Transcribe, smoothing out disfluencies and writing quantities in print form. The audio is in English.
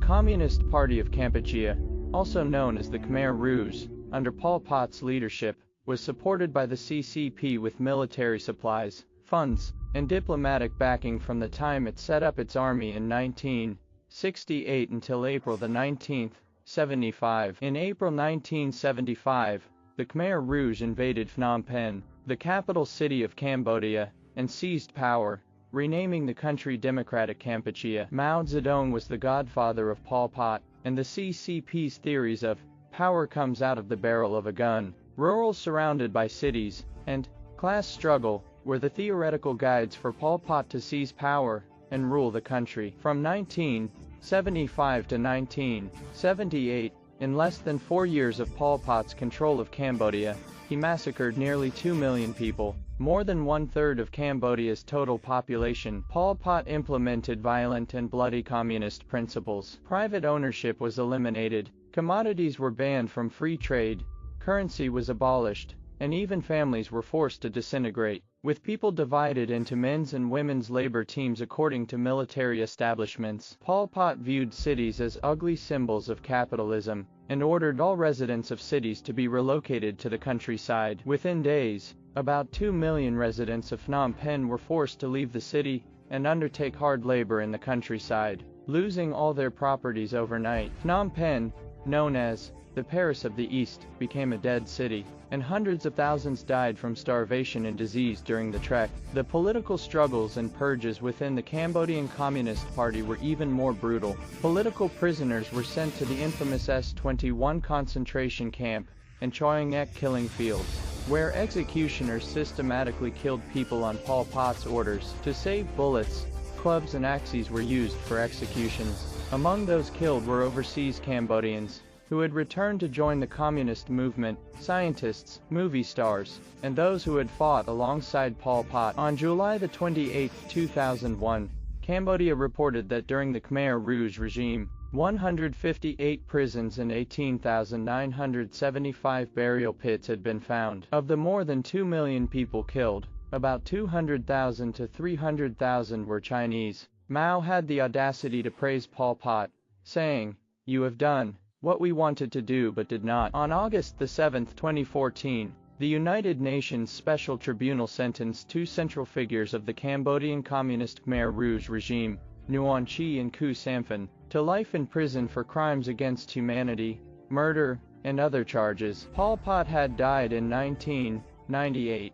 Communist Party of Cambodia, also known as the Khmer Rouge, under Pol Pot's leadership, was supported by the CCP with military supplies, funds, and diplomatic backing from the time it set up its army in 1968 until April 19, 1975. In April 1975, the Khmer Rouge invaded Phnom Penh, the capital city of Cambodia, and seized power, renaming the country Democratic Kampuchea. Mao Zedong was the godfather of Pol Pot, and the CCP's theories of power comes out of the barrel of a gun, rural surrounded by cities, and class struggle were the theoretical guides for Pol Pot to seize power and rule the country. From 1975 to 1978, in less than 4 years of Pol Pot's control of Cambodia, he massacred nearly 2 million people, more than one-third of Cambodia's total population. Pol Pot implemented violent and bloody communist principles. Private ownership was eliminated, commodities were banned from free trade, currency was abolished, and even families were forced to disintegrate, with people divided into men's and women's labor teams according to military establishments. Pol Pot viewed cities as ugly symbols of capitalism, and ordered all residents of cities to be relocated to the countryside. Within days, about 2 million residents of Phnom Penh were forced to leave the city and undertake hard labor in the countryside, losing all their properties overnight. Phnom Penh, known as the Paris of the East, became a dead city, and hundreds of thousands died from starvation and disease during the trek. The political struggles and purges within the Cambodian Communist Party were even more brutal. Political prisoners were sent to the infamous S-21 concentration camp and Choyang Ek killing fields, where executioners systematically killed people on Pol Pot's orders. To save bullets, clubs and axes were used for executions. Among those killed were overseas Cambodians, who had returned to join the communist movement, scientists, movie stars, and those who had fought alongside Pol Pot. On July 28, 2001, Cambodia reported that during the Khmer Rouge regime, 158 prisons and 18,975 burial pits had been found. Of the more than 2 million people killed, about 200,000 to 300,000 were Chinese. Mao had the audacity to praise Pol Pot, saying, "You have done what we wanted to do but did not." On August 7, 2014, the United Nations Special Tribunal sentenced 2 central figures of the Cambodian Communist Khmer Rouge regime, Nguyen Chi and Khu Samphan, to life in prison for crimes against humanity, murder, and other charges. Pol Pot had died in 1998.